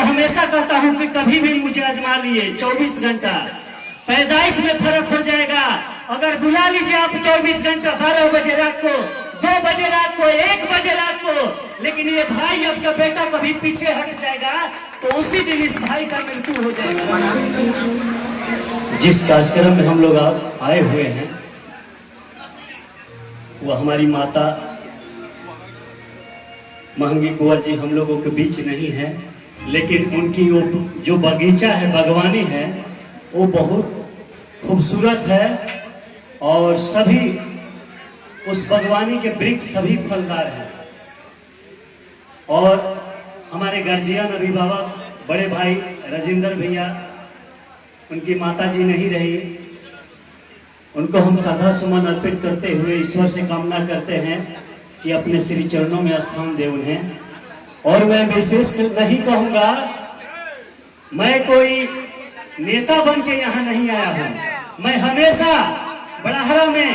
तो हमेशा कहता हूँ कि कभी भी मुझे आजमा लिए 24 घंटा, पैदाइश में फर्क हो जाएगा। अगर बुला लीजिए आप 24 घंटा, 12 बजे रात को, 2 बजे रात को, 1 बजे रात को, लेकिन ये भाई आपका बेटा कभी पीछे हट जाएगा तो उसी दिन इस भाई का मृत्यु हो जाएगा। जिस कार्यक्रम में हम लोग आए हुए हैं वो हमारी माता महंगी कुंवर जी हम लोगों के बीच नहीं है, लेकिन उनकी वो जो बगीचा है, बागवानी है, वो बहुत खूबसूरत है और सभी उस बागवानी के वृक्ष सभी फलदार हैं। और हमारे गार्जियन अभिभावक बड़े भाई राजेंद्र भैया, उनकी माता जी नहीं रही, उनको हम श्रद्धा सुमन अर्पित करते हुए ईश्वर से कामना करते हैं कि अपने श्री चरणों में स्थान दे उन्हें। और मैं विशेष नहीं कहूंगा, मैं कोई नेता बन के यहाँ नहीं आया हूँ। मैं हमेशा बड़हरा में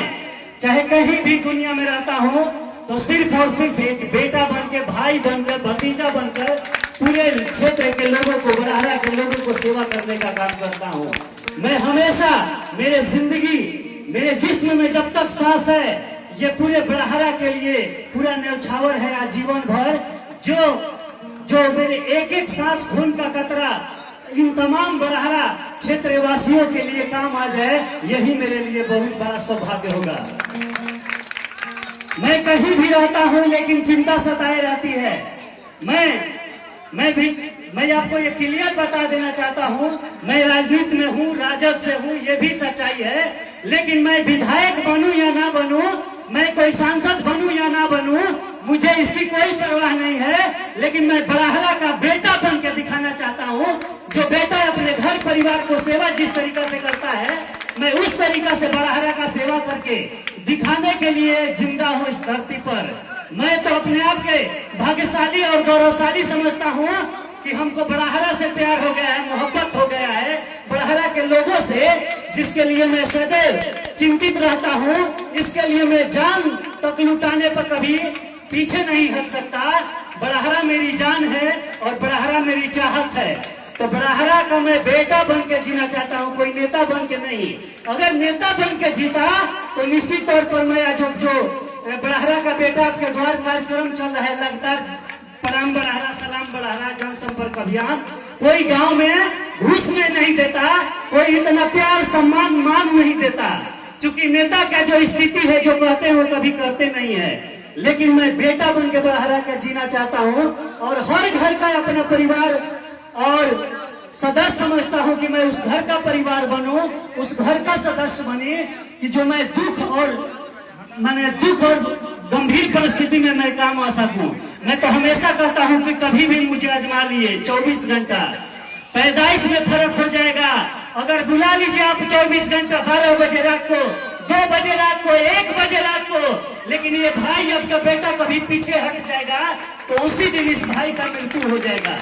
चाहे कहीं भी दुनिया में रहता हूँ तो सिर्फ और सिर्फ एक बेटा बनकर, भाई बनकर, भतीजा बनकर पूरे क्षेत्र के लोगों को, बड़हरा के लोगों को सेवा करने का काम करता हूँ। मैं हमेशा, मेरे जिंदगी, मेरे जिस्म में जब तक सांस है, ये पूरे बड़हरा के लिए पूरा न्यौछावर है आजीवन भर। जो मेरे एक एक सांस खून का कतरा इन तमाम बड़हरा क्षेत्र वासियों के लिए काम आ जाए, यही मेरे लिए बहुत बड़ा सौभाग्य होगा। मैं कहीं भी रहता हूं लेकिन चिंता सताए रहती है। मैं आपको ये क्लियर बता देना चाहता हूं, मैं राजनीति में हूं, राजद से हूं, ये भी सच्चाई है, लेकिन मैं विधायक बनूं या ना बनूं, मैं कोई सांसद बनूं या ना बनूं, मुझे इसकी कोई परवाह नहीं है। लेकिन मैं बड़हरा का बेटा बन के दिखाना चाहता हूं। जो बेटा अपने घर परिवार को सेवा जिस तरीका से करता है, मैं उस तरीका से बड़हरा का सेवा करके दिखाने के लिए जिंदा हूं इस धरती पर। मैं तो अपने आप के भाग्यशाली और गौरवशाली समझता हूं कि हमको बड़हरा से प्यार हो गया है, मोहब्बत हो गया है, बड़हरा के लोगों से, जिसके लिए मैं सदैव चिंतित रहता हूं। इसके लिए मैं जान तक लुटाने पर कभी पीछे नहीं हट सकता। बड़हरा मेरी जान है और बड़हरा मेरी चाहत है, तो बड़हरा का मैं बेटा बन के जीना चाहता हूं, कोई नेता बन के नहीं। अगर नेता बन के जीता तो निश्चित तौर पर मैं जो बड़हरा का बेटा आपके द्वार कार्यक्रम चल रहा है लगातार, प्रणाम बड़हरा, सलाम बड़हरा, जनसंपर्क अभियान, कोई गांव में घूस में नहीं देता, कोई इतना प्यार सम्मान मान नहीं देता। क्योंकि नेता का जो स्थिति है, जो कहते हैं वो कभी करते नहीं है। लेकिन मैं बेटा बन के बड़हरा का जीना चाहता हूं और हर घर का अपना परिवार और सदस्य समझता हूं कि मैं उस घर का परिवार बनूं, उस घर का सदस्य बने कि जो मैं दुख और गंभीर परिस्थिति में मैं काम आ सकूं। मैं तो हमेशा कहता हूं कि कभी भी मुझे आजमा लिए 24 घंटा, पैदाइश में फर्क हो जाएगा। अगर बुला लीजिए आप 24 घंटा, 12 बजे रात को, 2 बजे रात को, 1 बजे रात को, लेकिन ये भाई आपका बेटा कभी पीछे हट जाएगा तो उसी दिन इस भाई का मृत्यु हो जाएगा।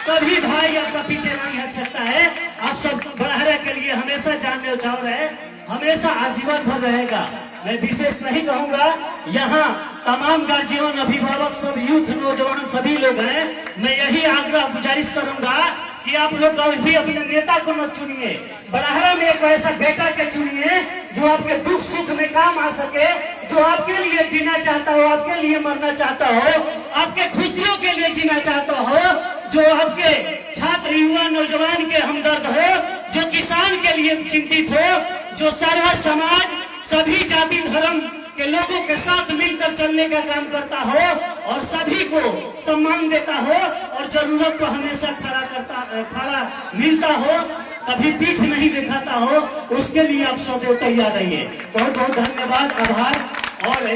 कभी भाई आपका पीछे नहीं हट सकता है। आप सब बड़हरा के लिए हमेशा जान न्यौछावर है, हमेशा आजीवन भर रहेगा। मैं विशेष नहीं कहूंगा, यहाँ तमाम गार्जियन, अभिभावक, सब यूथ, नौजवान सभी लोग हैं। मैं यही आग्रह गुजारिश करूंगा कि आप लोग भी अपने नेता को मत चुनिए, बड़हरा में एक ऐसा बेटा के चुनिए जो आपके दुख सुख में काम आ सके, जो आपके लिए जीना चाहता हो, आपके लिए मरना चाहता हो, आपके खुशियों के लिए जीना चाहता हो, जो आपके छात्र, युवा, नौजवान के हमदर्द हो, जो किसान के लिए चिंतित हो, जो सारा समाज, सभी जाति धर्म के लोगों के साथ मिलकर चलने का काम करता हो और सभी को सम्मान देता हो और जरूरत पर हमेशा खड़ा मिलता हो, कभी पीठ नहीं दिखाता हो, उसके लिए आप सदैव तैयार रहिए। बहुत बहुत धन्यवाद, आभार। और